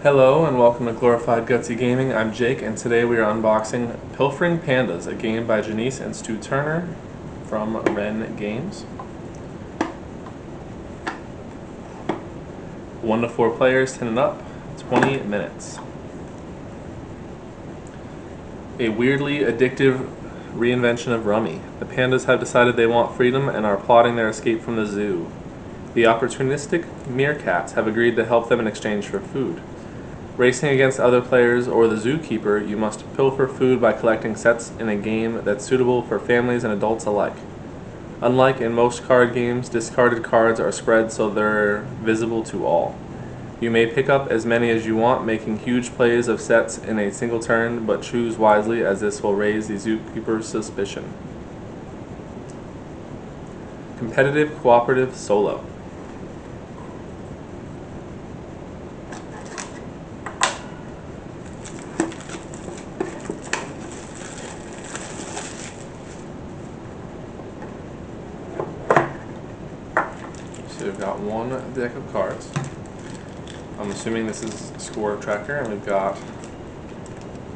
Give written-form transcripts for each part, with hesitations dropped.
Hello and welcome to Glorified Gutsy Gaming. I'm Jake and today we are unboxing Pilfering Pandas, a game by Janice and Stu Turner from Ren Games. 1 to 4 players, 10 and up, 20 minutes. A weirdly addictive reinvention of Rummy. The pandas have decided they want freedom and are plotting their escape from the zoo. The opportunistic meerkats have agreed to help them in exchange for food. Racing against other players or the zookeeper, you must pilfer food by collecting sets in a game that's suitable for families and adults alike. Unlike in most card games, discarded cards are spread so they're visible to all. You may pick up as many as you want, making huge plays of sets in a single turn, but choose wisely as this will raise the zookeeper's suspicion. Competitive cooperative solo. So we've got one deck of cards. I'm assuming this is score tracker, and we've got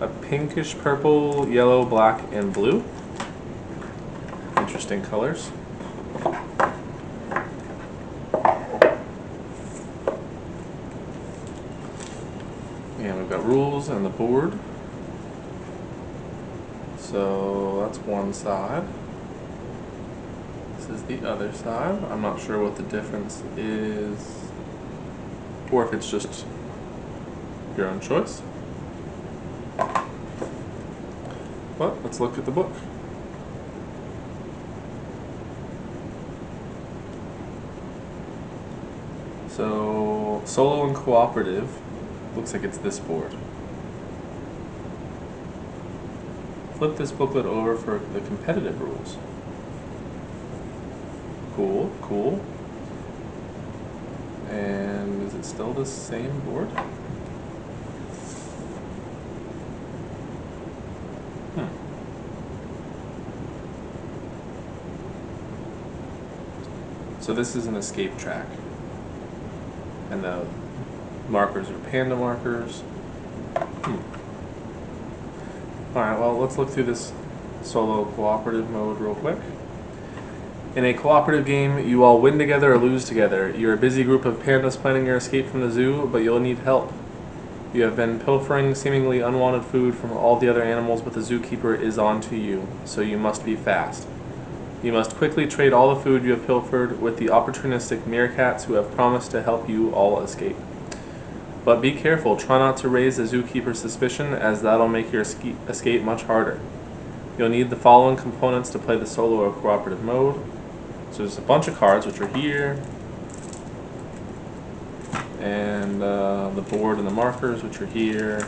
a pinkish purple, yellow, black, and blue. Interesting colors. And we've got rules and the board. So that's one side. This is the other side. I'm not sure what the difference is, or if it's just your own choice. But let's look at the book. So, solo and cooperative, looks like it's this board. Flip this booklet over for the competitive rules. Cool, cool. And is it still the same board? So this is an escape track. And the markers are panda markers. Alright, well, let's look through this solo cooperative mode real quick. In a cooperative game, you all win together or lose together. You're a busy group of pandas planning your escape from the zoo, but you'll need help. You have been pilfering seemingly unwanted food from all the other animals, but the zookeeper is on to you, so you must be fast. You must quickly trade all the food you have pilfered with the opportunistic meerkats who have promised to help you all escape. But be careful, try not to raise the zookeeper's suspicion, as that'll make your escape much harder. You'll need the following components to play the solo or cooperative mode. So there's a bunch of cards, which are here, and the board and the markers, which are here.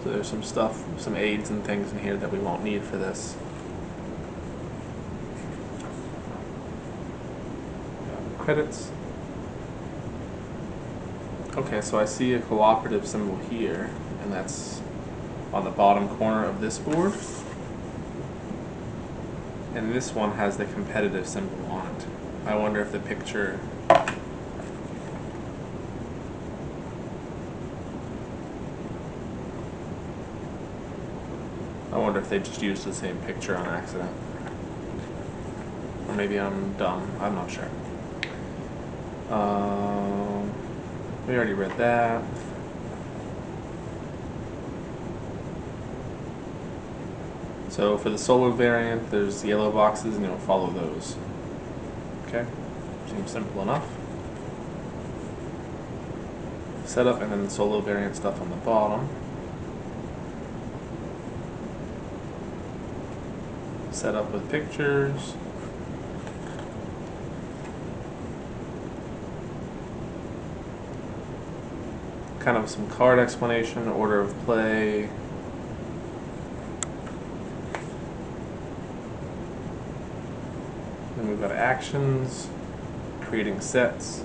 So there's some stuff, some aids and things in here that we won't need for this. Credits. Okay, so I see a cooperative symbol here, and that's on the bottom corner of this board. And this one has the competitive symbol on it. I wonder if the picture... I wonder if they just used the same picture on accident. Or maybe I'm dumb, I'm not sure. We already read that. So for the solo variant, there's yellow boxes and you'll follow those. Okay, seems simple enough. Setup and then the solo variant stuff on the bottom. Setup with pictures. Kind of some card explanation, order of play. Then we've got actions, creating sets.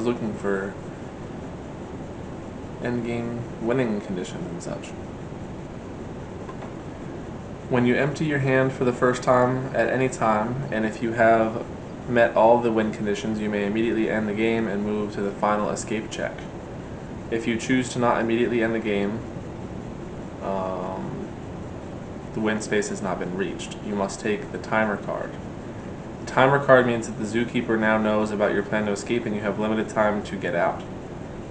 looking for endgame winning conditions and such. When you empty your hand for the first time at any time, and if you have met all the win conditions, you may immediately end the game and move to the final escape check. If you choose to not immediately end the game, the win space has not been reached. You must take the timer card. The timer card means that the zookeeper now knows about your plan to escape and you have limited time to get out.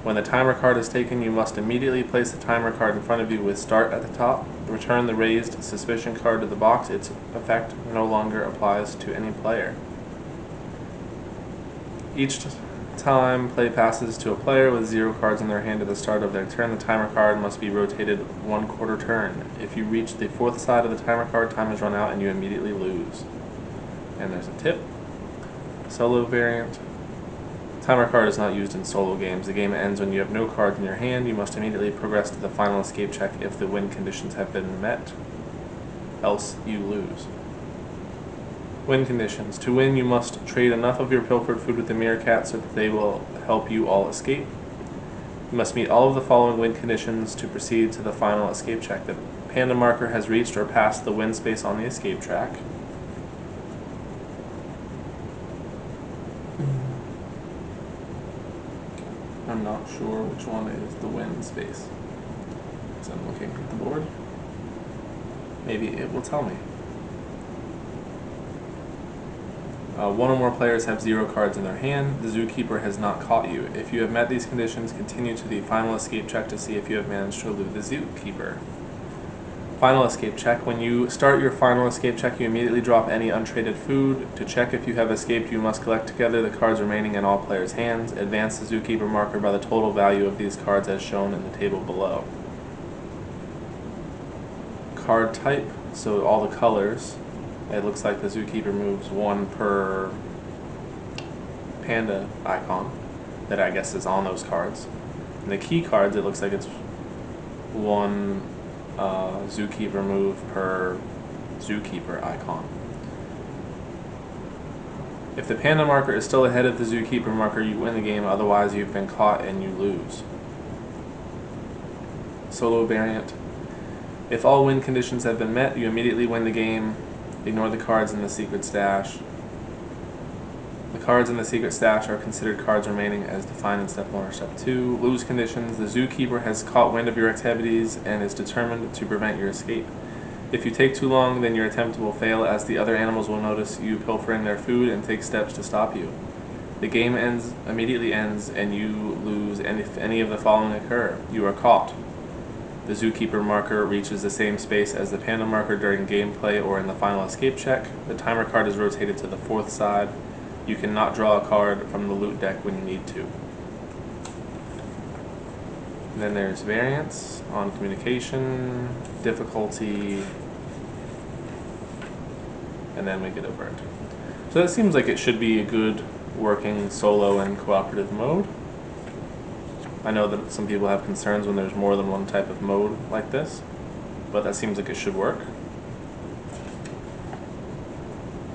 When the timer card is taken, you must immediately place the timer card in front of you with start at the top. Return the raised suspicion card to the box. Its effect no longer applies to any player. Each time play passes to a player with 0 cards in their hand at the start of their turn, the timer card must be rotated 1/4 turn. If you reach the 4th side of the timer card, time is run out and you immediately lose. And there's a tip. Solo variant. Timer card is not used in solo games. The game ends when you have no cards in your hand. You must immediately progress to the final escape check if the win conditions have been met. Else you lose. Win conditions. To win, you must trade enough of your pilfered food with the meerkat so that they will help you all escape. You must meet all of the following win conditions to proceed to the final escape check. The panda marker has reached or passed the win space on the escape track. I'm not sure which one is the win space. So I'm looking at the board. Maybe it will tell me. One or more players have 0 cards in their hand. The zookeeper has not caught you. If you have met these conditions, continue to the final escape check to see if you have managed to elude the zookeeper. Final escape check. When you start your final escape check, you immediately drop any untraded food. To check if you have escaped, you must collect together the cards remaining in all players' hands. Advance the zookeeper marker by the total value of these cards as shown in the table below. Card type, so all the colors. It looks like the zookeeper moves 1 per panda icon that I guess is on those cards. And the key cards, it looks like it's 1 zookeeper move per zookeeper icon. If the panda marker is still ahead of the zookeeper marker, you win the game, otherwise you've been caught and you lose. Solo variant. If all win conditions have been met, you immediately win the game. Ignore the cards in the secret stash. The cards in the secret stash are considered cards remaining as defined in step 1 or step 2. Lose conditions. The zookeeper has caught wind of your activities and is determined to prevent your escape. If you take too long, then your attempt will fail, as the other animals will notice you pilfering their food and take steps to stop you. The game immediately ends and you lose, and if any of the following occur, you are caught. The zookeeper marker reaches the same space as the panda marker during gameplay or in the final escape check. The timer card is rotated to the 4th side. You cannot draw a card from the loot deck when you need to. And then there's variants on communication, difficulty, and then we get a bird. So that seems like it should be a good working solo and cooperative mode. I know that some people have concerns when there's more than one type of mode like this, but that seems like it should work.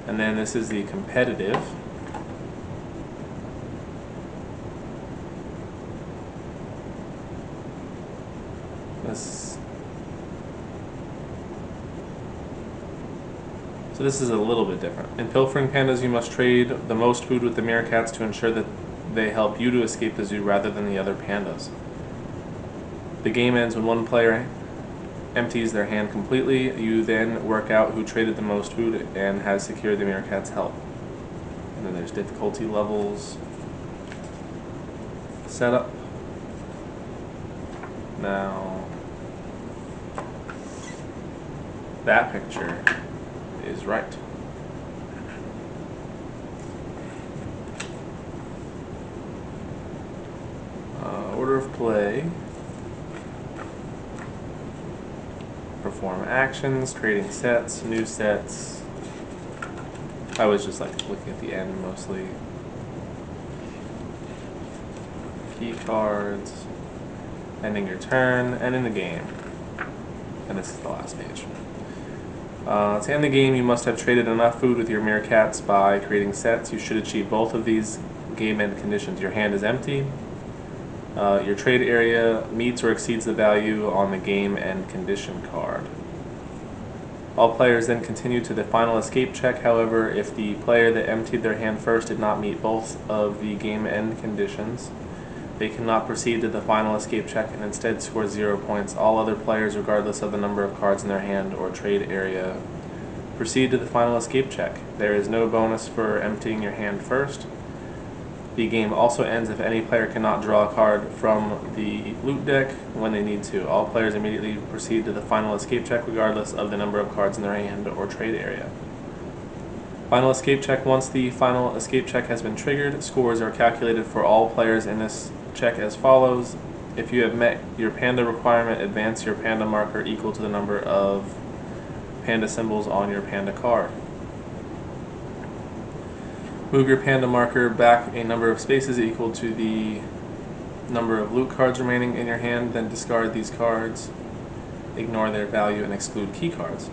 And then this is the competitive. So this is a little bit different. In Pilfering Pandas, you must trade the most food with the meerkats to ensure that they help you to escape the zoo rather than the other pandas. The game ends when one player empties their hand completely. You then work out who traded the most food and has secured the meerkat's help. And then there's difficulty levels, setup. Now, that picture is right. Order of play. Perform actions, trading sets, new sets. I was just like looking at the end mostly. Key cards. Ending your turn, ending the game. And this is the last page. To end the game, you must have traded enough food with your meerkats by creating sets. You should achieve both of these game end conditions. Your hand is empty. Your trade area meets or exceeds the value on the game end condition card. All players then continue to the final escape check. However, if the player that emptied their hand first did not meet both of the game end conditions, they cannot proceed to the final escape check and instead score 0 points. All other players, regardless of the number of cards in their hand or trade area, proceed to the final escape check. There is no bonus for emptying your hand first. The game also ends if any player cannot draw a card from the loot deck when they need to. All players immediately proceed to the final escape check regardless of the number of cards in their hand or trade area. Final escape check. Once the final escape check has been triggered, scores are calculated for all players in this check as follows. If you have met your panda requirement, advance your panda marker equal to the number of panda symbols on your panda card. Move your panda marker back a number of spaces equal to the number of loot cards remaining in your hand, then discard these cards, ignore their value, and exclude key cards.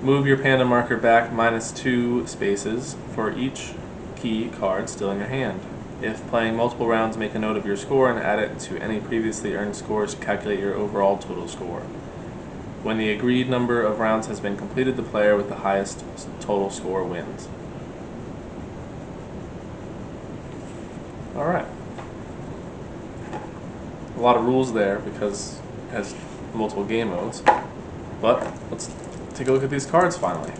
Move your panda marker back -2 spaces for each key card still in your hand. If playing multiple rounds, make a note of your score and add it to any previously earned scores to calculate your overall total score. When the agreed number of rounds has been completed, the player with the highest total score wins. Alright. A lot of rules there because it has multiple game modes. But let's take a look at these cards finally.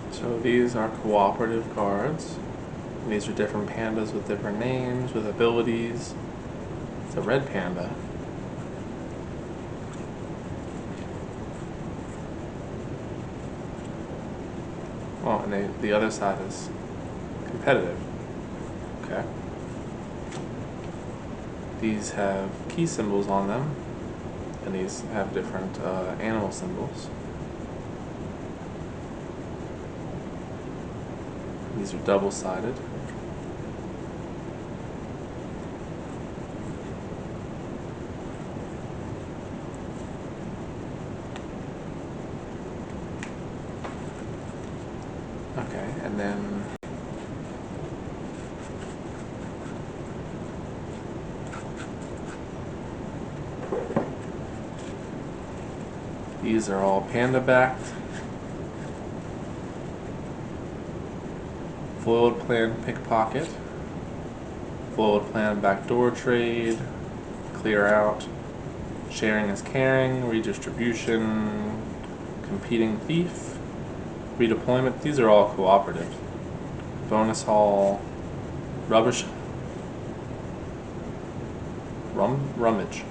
So these are cooperative cards. And these are different pandas with different names, with abilities. It's a red panda. Oh, and the other side is competitive. Okay. These have key symbols on them, and these have different animal symbols. These are double-sided. Okay, and then these are all panda-backed. Foiled plan pickpocket, foiled plan backdoor trade, clear out, sharing is caring, redistribution, competing thief, redeployment. These are all cooperative. Bonus haul, rubbish, rummage.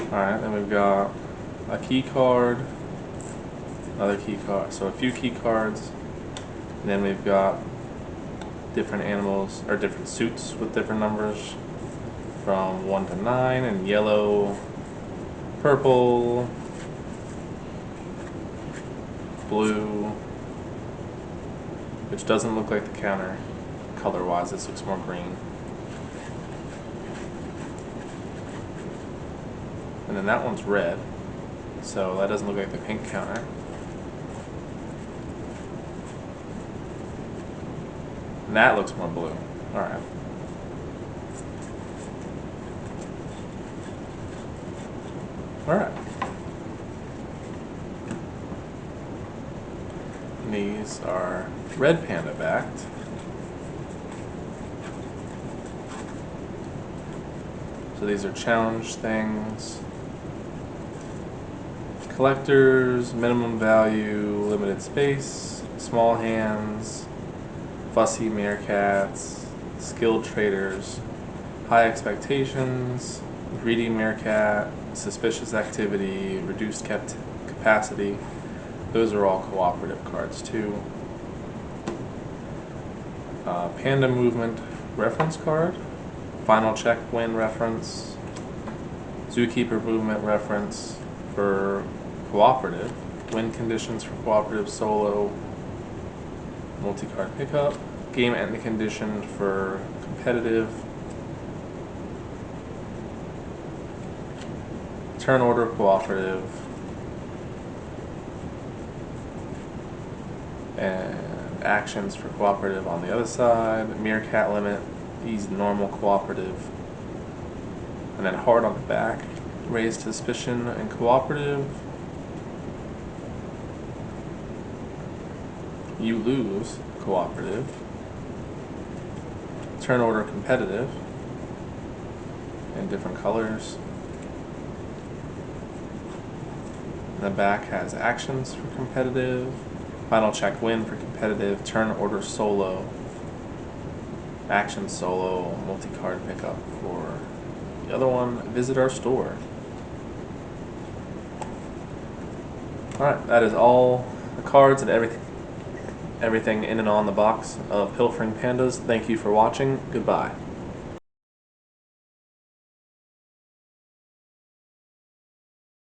Alright, then we've got a key card, another key card, so a few key cards. And then we've got different animals, or different suits with different numbers from 1 to 9, and yellow, purple, blue, which doesn't look like the counter color-wise. This looks more green. And then that one's red, so that doesn't look like the pink counter. And that looks more blue. Alright. Alright. These are red panda backed. So these are challenge things. Collectors, minimum value, limited space, small hands, fussy meerkats, skilled traders, high expectations, greedy meerkat, suspicious activity, reduced capacity. Those are all cooperative cards too. Panda movement, reference card, final check win reference, zookeeper movement reference for cooperative, win conditions for cooperative solo, multi-card pickup, game end condition for competitive, turn order cooperative, and actions for cooperative on the other side, meerkat limit, ease normal cooperative, and then hard on the back, raise suspicion and cooperative, you lose cooperative, turn order competitive, in different colors. And the back has actions for competitive, final check win for competitive, turn order solo, action solo, multi-card pickup for the other one. Visit our store. Alright, that is all the cards and everything in and on the box of Pilfering Pandas. Thank you for watching. Goodbye.